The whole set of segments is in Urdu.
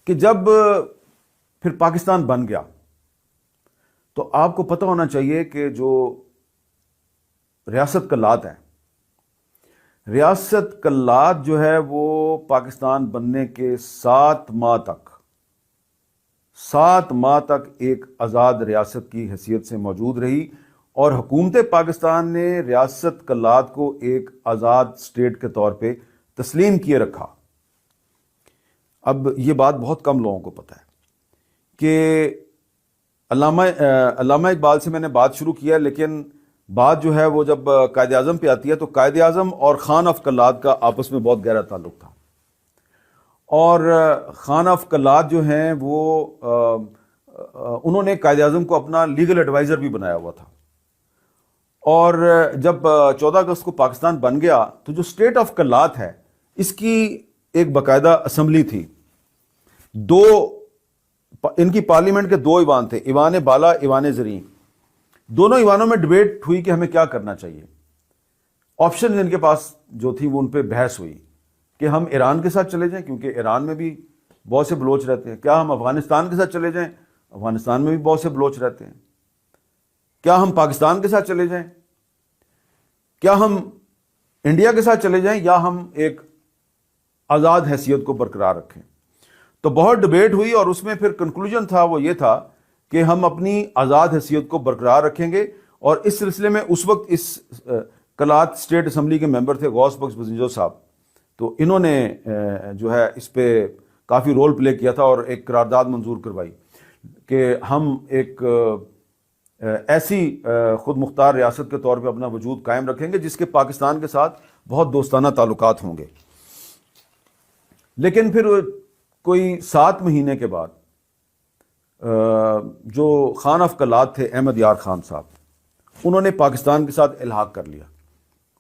کہ جب پھر پاکستان بن گیا تو آپ کو پتہ ہونا چاہیے کہ جو ریاست کلات ہے، ریاست کلات جو ہے وہ پاکستان بننے کے 7 ماہ تک ایک آزاد ریاست کی حیثیت سے موجود رہی، اور حکومت پاکستان نے ریاست کلات کو ایک آزاد اسٹیٹ کے طور پہ تسلیم کیے رکھا۔ اب یہ بات بہت کم لوگوں کو پتہ ہے کہ علامہ اقبال سے میں نے بات شروع کیا، لیکن بات جو ہے وہ جب قائد اعظم پہ آتی ہے تو قائد اعظم اور خان آف کلات کا آپس میں بہت گہرا تعلق تھا، اور خان آف کلات جو ہیں وہ انہوں نے قائد اعظم کو اپنا لیگل ایڈوائزر بھی بنایا ہوا تھا، اور جب 14 اگست کو پاکستان بن گیا تو جو اسٹیٹ آف کلات ہے اس کی ایک باقاعدہ اسمبلی تھی، ان کی پارلیمنٹ کے 2 ایوان تھے، ایوان بالا، ایوان زرین۔ دونوں ایوانوں میں ڈبیٹ ہوئی کہ ہمیں کیا کرنا چاہیے۔ آپشن ان کے پاس جو تھی وہ ان پہ بحث ہوئی کہ ہم ایران کے ساتھ چلے جائیں، کیونکہ ایران میں بھی بہت سے بلوچ رہتے ہیں، کیا ہم افغانستان کے ساتھ چلے جائیں، افغانستان میں بھی بہت سے بلوچ رہتے ہیں، کیا ہم پاکستان کے ساتھ چلے جائیں، کیا ہم انڈیا کے ساتھ چلے جائیں، یا ہم ایک آزاد حیثیت کو برقرار رکھیں۔ تو بہت ڈبیٹ ہوئی، اور اس میں پھر کنکلوژن تھا وہ یہ تھا کہ ہم اپنی آزاد حیثیت کو برقرار رکھیں گے، اور اس سلسلے میں اس وقت اس کلات اسٹیٹ اسمبلی کے ممبر تھے غوث بخش بزنجو صاحب، تو انہوں نے جو ہے اس پہ کافی رول پلے کیا تھا اور ایک قرارداد منظور کروائی کہ ہم ایک ایسی خود مختار ریاست کے طور پہ اپنا وجود قائم رکھیں گے جس کے پاکستان کے ساتھ بہت دوستانہ تعلقات ہوں گے۔ لیکن پھر کوئی 7 مہینے کے بعد جو خان آف کلات تھے احمد یار خان صاحب، انہوں نے پاکستان کے ساتھ الحاق کر لیا۔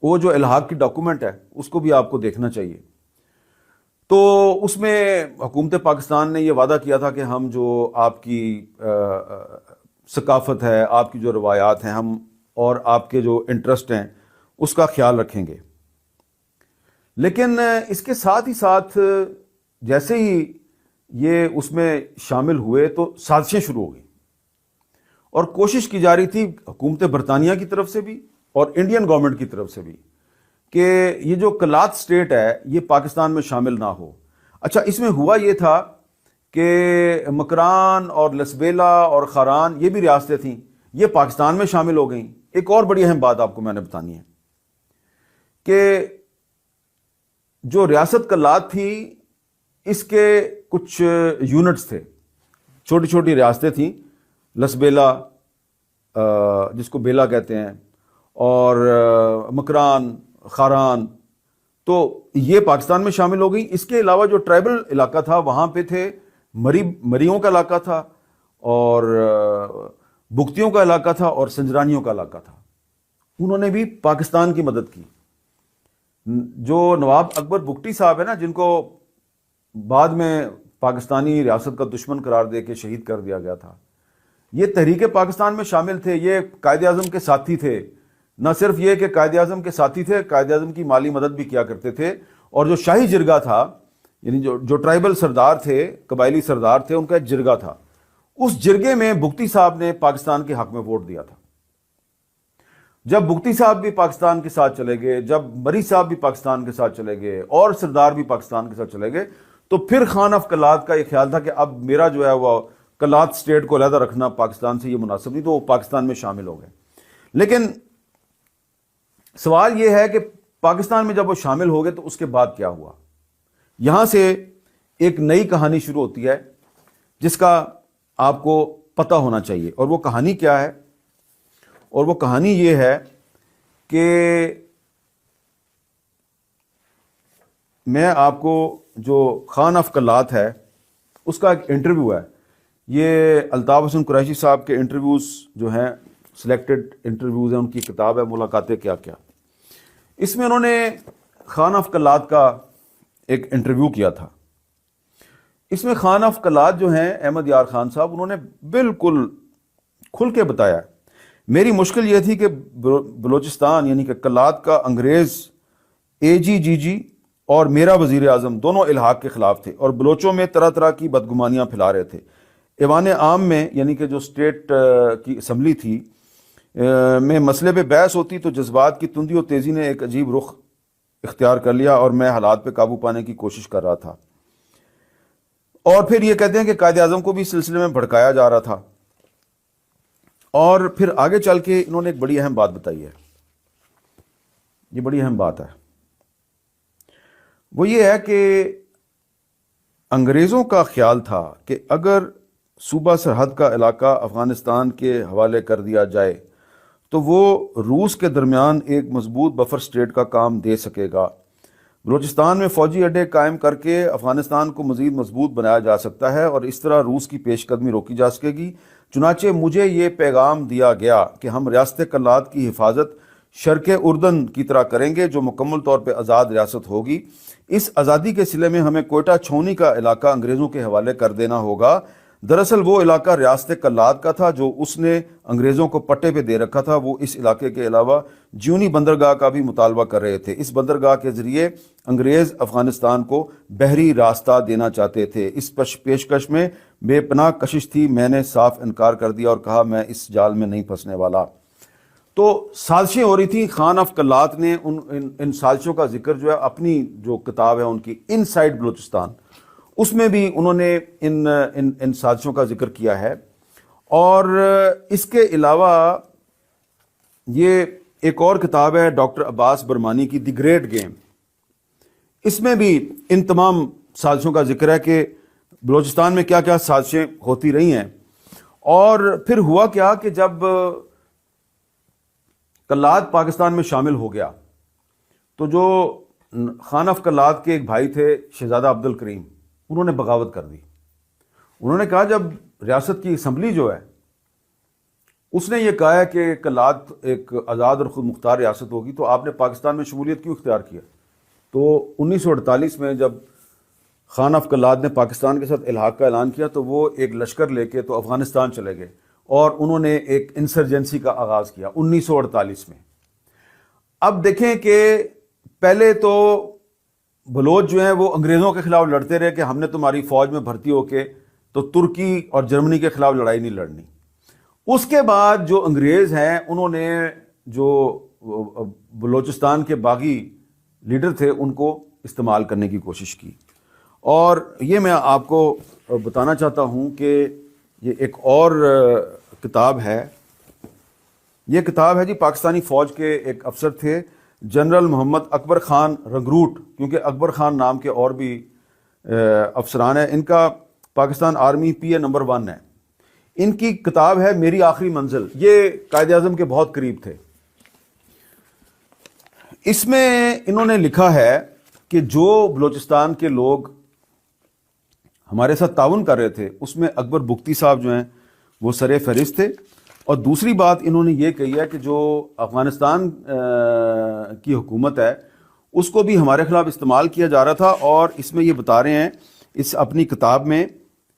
وہ جو الحاق کی ڈاکومنٹ ہے اس کو بھی آپ کو دیکھنا چاہیے۔ تو اس میں حکومت پاکستان نے یہ وعدہ کیا تھا کہ ہم جو آپ کی ثقافت ہے، آپ کی جو روایات ہیں، ہم اور آپ کے جو انٹرسٹ ہیں اس کا خیال رکھیں گے۔ لیکن اس کے ساتھ ہی ساتھ جیسے ہی یہ اس میں شامل ہوئے تو سازشیں شروع ہو گئیں، اور کوشش کی جا رہی تھی حکومت برطانیہ کی طرف سے بھی اور انڈین گورنمنٹ کی طرف سے بھی کہ یہ جو کلات سٹیٹ ہے یہ پاکستان میں شامل نہ ہو۔ اچھا، اس میں ہوا یہ تھا کہ مکران اور لسبیلا اور خاران یہ بھی ریاستیں تھیں، یہ پاکستان میں شامل ہو گئیں۔ ایک اور بڑی اہم بات آپ کو میں نے بتانی ہے کہ جو ریاست کلات تھی اس کے کچھ یونٹس تھے، چھوٹی چھوٹی ریاستیں تھیں، لسبیلا جس کو بیلا کہتے ہیں، اور مکران، خاران، تو یہ پاکستان میں شامل ہو گئی۔ اس کے علاوہ جو ٹرائبل علاقہ تھا وہاں پہ تھے مریوں کا علاقہ تھا، اور بگتیوں کا علاقہ تھا، اور سنجرانیوں کا علاقہ تھا۔ انہوں نے بھی پاکستان کی مدد کی۔ جو نواب اکبر بگٹی صاحب ہے نا، جن کو بعد میں پاکستانی ریاست کا دشمن قرار دے کے شہید کر دیا گیا تھا، یہ تحریک پاکستان میں شامل تھے، یہ قائد اعظم کے ساتھی تھے۔ نہ صرف یہ کہ قائد اعظم کے ساتھی تھے، قائد اعظم کی مالی مدد بھی کیا کرتے تھے، اور جو شاہی جرگہ تھا، یعنی جو ٹرائبل سردار تھے، قبائلی سردار تھے، ان کا ایک جرگہ تھا، اس جرگے میں بگٹی صاحب نے پاکستان کے حق میں ووٹ دیا تھا۔ جب بگٹی صاحب بھی پاکستان کے ساتھ چلے گئے، جب مری صاحب بھی پاکستان کے ساتھ چلے گئے، اور سردار بھی پاکستان کے ساتھ چلے گئے، تو پھر خان آف کلات کا یہ خیال تھا کہ اب میرا جو ہے وہ کلات سٹیٹ کو علیحدہ رکھنا پاکستان سے یہ مناسب نہیں، تو وہ پاکستان میں شامل ہو گئے۔ لیکن سوال یہ ہے کہ پاکستان میں جب وہ شامل ہو گئے تو اس کے بعد کیا ہوا؟ یہاں سے ایک نئی کہانی شروع ہوتی ہے جس کا آپ کو پتہ ہونا چاہیے، اور وہ کہانی کیا ہے؟ اور وہ کہانی یہ ہے کہ میں آپ کو جو خان آف کلات ہے اس کا ایک انٹرویو ہے، یہ الطاف حسن قریشی صاحب کے انٹرویوز جو ہیں، سلیکٹڈ انٹرویوز ہیں، ان کی کتاب ہے ملاقاتیں کیا کیا۔ اس میں انہوں نے خان آف کلات کا ایک انٹرویو کیا تھا۔ اس میں خان آف کلات جو ہیں احمد یار خان صاحب، انہوں نے بالکل کھل کے بتایا۔ میری مشکل یہ تھی کہ بلوچستان یعنی کہ کلات کا انگریز AG GG اور میرا وزیر اعظم دونوں الحاق کے خلاف تھے اور بلوچوں میں طرح طرح کی بدگمانیاں پھیلا رہے تھے۔ ایوان عام میں یعنی کہ جو اسٹیٹ کی اسمبلی تھی میں مسئلے پہ بحث ہوتی تو جذبات کی تندی و تیزی نے ایک عجیب رخ اختیار کر لیا اور میں حالات پہ قابو پانے کی کوشش کر رہا تھا۔ اور پھر یہ کہتے ہیں کہ قائد اعظم کو بھی اس سلسلے میں بھڑکایا جا رہا تھا۔ اور پھر آگے چل کے انہوں نے ایک بڑی اہم بات بتائی ہے، یہ بڑی اہم بات ہے، وہ یہ ہے کہ انگریزوں کا خیال تھا کہ اگر صوبہ سرحد کا علاقہ افغانستان کے حوالے کر دیا جائے تو وہ روس کے درمیان ایک مضبوط بفر سٹیٹ کا کام دے سکے گا۔ بلوچستان میں فوجی اڈے قائم کر کے افغانستان کو مزید مضبوط بنایا جا سکتا ہے اور اس طرح روس کی پیش قدمی روکی جا سکے گی۔ چنانچہ مجھے یہ پیغام دیا گیا کہ ہم ریاست کلات کی حفاظت شرق اردن کی طرح کریں گے جو مکمل طور پہ آزاد ریاست ہوگی۔ اس آزادی کے صلے میں ہمیں کوئٹہ چھونی کا علاقہ انگریزوں کے حوالے کر دینا ہوگا۔ دراصل وہ علاقہ ریاست کلات کا تھا جو اس نے انگریزوں کو پٹے پہ دے رکھا تھا۔ وہ اس علاقے کے علاوہ جیونی بندرگاہ کا بھی مطالبہ کر رہے تھے۔ اس بندرگاہ کے ذریعے انگریز افغانستان کو بحری راستہ دینا چاہتے تھے۔ اس پیشکش میں بے پناہ کشش تھی۔ میں نے صاف انکار کر دیا اور کہا میں اس جال میں نہیں پھنسنے والا۔ تو سازشیں ہو رہی تھیں۔ خان آف کلات نے ان سازشوں کا ذکر جو ہے اپنی جو کتاب ہے ان کی ان سائڈ بلوچستان، اس میں بھی انہوں نے ان سازشوں کا ذکر کیا ہے۔ اور اس کے علاوہ یہ ایک اور کتاب ہے ڈاکٹر عباس برمانی کی دی گریٹ گیم، اس میں بھی ان تمام سازشوں کا ذکر ہے کہ بلوچستان میں کیا کیا سازشیں ہوتی رہی ہیں۔ اور پھر ہوا کیا کہ جب کلات پاکستان میں شامل ہو گیا تو جو خان آف کلات کے ایک بھائی تھے شہزادہ عبد الکریم، انہوں نے بغاوت کر دی۔ انہوں نے کہا جب ریاست کی اسمبلی جو ہے اس نے یہ کہا ہے کہ کلات ایک آزاد اور خود مختار ریاست ہوگی تو آپ نے پاکستان میں شمولیت کیوں اختیار کیا؟ تو 1948 میں جب خان آف کلات نے پاکستان کے ساتھ الحاق کا اعلان کیا تو وہ ایک لشکر لے کے تو افغانستان چلے گئے اور انہوں نے ایک انسرجنسی کا آغاز کیا 1948 میں۔ اب دیکھیں کہ پہلے تو بلوچ جو ہیں وہ انگریزوں کے خلاف لڑتے رہے کہ ہم نے تمہاری فوج میں بھرتی ہو کے تو ترکی اور جرمنی کے خلاف لڑائی نہیں لڑنی۔ اس کے بعد جو انگریز ہیں انہوں نے جو بلوچستان کے باغی لیڈر تھے ان کو استعمال کرنے کی کوشش کی۔ اور یہ میں آپ کو بتانا چاہتا ہوں کہ یہ ایک اور کتاب ہے، یہ کتاب ہے جی پاکستانی فوج کے ایک افسر تھے جنرل محمد اکبر خان رنگروٹ، کیونکہ اکبر خان نام کے اور بھی افسران ہیں۔ ان کا پاکستان آرمی PA نمبر 1 ہے۔ ان کی کتاب ہے میری آخری منزل، یہ قائد اعظم کے بہت قریب تھے۔ اس میں انہوں نے لکھا ہے کہ جو بلوچستان کے لوگ ہمارے ساتھ تعاون کر رہے تھے اس میں اکبر بگٹی صاحب جو ہیں وہ سر فہرست تھے۔ اور دوسری بات انہوں نے یہ کہی ہے کہ جو افغانستان کی حکومت ہے اس کو بھی ہمارے خلاف استعمال کیا جا رہا تھا۔ اور اس میں یہ بتا رہے ہیں اس اپنی کتاب میں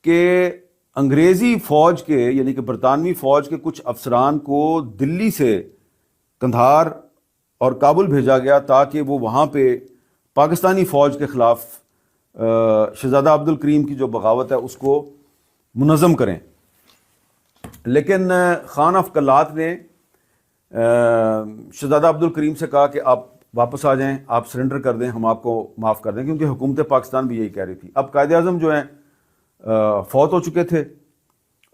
کہ انگریزی فوج کے یعنی کہ برطانوی فوج کے کچھ افسران کو دلی سے قندھار اور کابل بھیجا گیا تاکہ وہ وہاں پہ پاکستانی فوج کے خلاف شہزادہ عبد الکریم کی جو بغاوت ہے اس کو منظم کریں۔ لیکن خان آف کلات نے شہزادہ عبد الکریم سے کہا کہ آپ واپس آ جائیں، آپ سرنڈر کر دیں، ہم آپ کو معاف کر دیں، کیونکہ حکومت پاکستان بھی یہی کہہ رہی تھی۔ اب قائد اعظم جو ہیں فوت ہو چکے تھے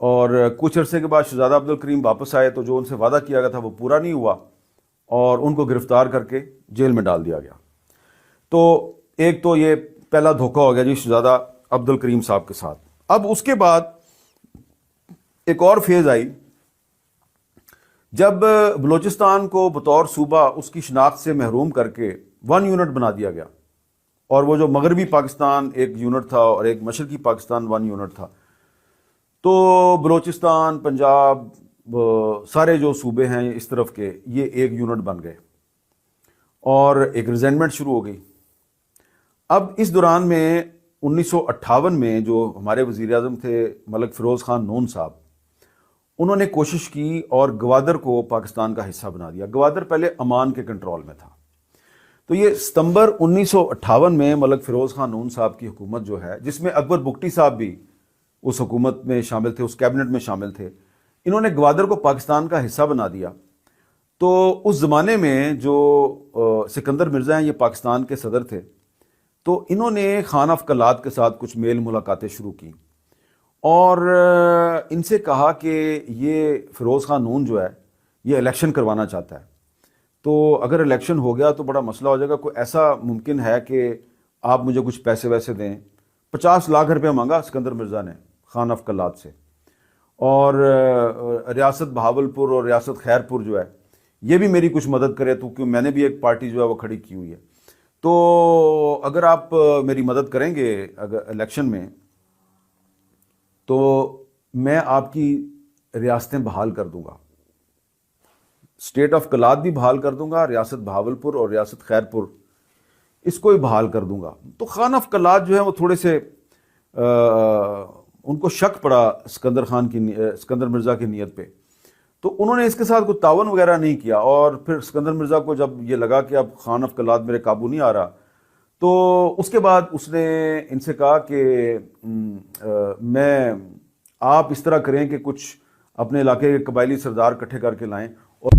اور کچھ عرصے کے بعد شہزادہ عبد الکریم واپس آئے تو جو ان سے وعدہ کیا گیا تھا وہ پورا نہیں ہوا اور ان کو گرفتار کر کے جیل میں ڈال دیا گیا۔ تو ایک تو یہ پہلا دھوکہ ہو گیا جی شہزادہ عبد الکریم صاحب کے ساتھ۔ اب اس کے بعد ایک اور فیز آئی جب بلوچستان کو بطور صوبہ اس کی شناخت سے محروم کر کے 1 یونٹ بنا دیا گیا، اور وہ جو مغربی پاکستان ایک یونٹ تھا اور ایک مشرقی پاکستان 1 یونٹ تھا، تو بلوچستان، پنجاب، سارے جو صوبے ہیں اس طرف کے یہ ایک یونٹ بن گئے اور ایک ریزینٹمنٹ شروع ہو گئی۔ اب اس دوران میں 1958 میں جو ہمارے وزیر اعظم تھے ملک فیروز خان نون صاحب، انہوں نے کوشش کی اور گوادر کو پاکستان کا حصہ بنا دیا۔ گوادر پہلے عمان کے کنٹرول میں تھا۔ تو یہ ستمبر 1958 میں ملک فیروز خان نون صاحب کی حکومت جو ہے، جس میں اکبر بگٹی صاحب بھی اس حکومت میں شامل تھے، اس کیبنٹ میں شامل تھے، انہوں نے گوادر کو پاکستان کا حصہ بنا دیا۔ تو اس زمانے میں جو سکندر مرزا ہیں، یہ پاکستان کے صدر تھے، تو انہوں نے خان آف کلات کے ساتھ کچھ میل ملاقاتیں شروع کی اور ان سے کہا کہ یہ فیروز خان نون جو ہے یہ الیکشن کروانا چاہتا ہے، تو اگر الیکشن ہو گیا تو بڑا مسئلہ ہو جائے گا، کوئی ایسا ممکن ہے کہ آپ مجھے کچھ پیسے ویسے دیں۔ 50 لاکھ روپے مانگا سکندر مرزا نے خان آف کلات سے، اور ریاست بہاولپور اور ریاست خیر پور جو ہے یہ بھی میری کچھ مدد کرے، تو کیوں میں نے بھی ایک پارٹی جو ہے وہ کھڑی کی ہوئی ہے، تو اگر آپ میری مدد کریں گے اگر الیکشن میں تو میں آپ کی ریاستیں بحال کر دوں گا، اسٹیٹ آف کلات بھی بحال کر دوں گا، ریاست بہاولپور اور ریاست خیر پور اس کو بھی بحال کر دوں گا۔ تو خان آف کلات جو ہے وہ تھوڑے سے ان کو شک پڑا سکندر مرزا کی نیت پہ، تو انہوں نے اس کے ساتھ کوئی تعاون وغیرہ نہیں کیا، اور پھر سکندر مرزا کو جب یہ لگا کہ اب خان آف کلات میرے قابو نہیں آ رہا، تو اس کے بعد اس نے ان سے کہا کہ میں آپ اس طرح کریں کہ کچھ اپنے علاقے کے قبائلی سردار اکٹھے کر کے لائیں اور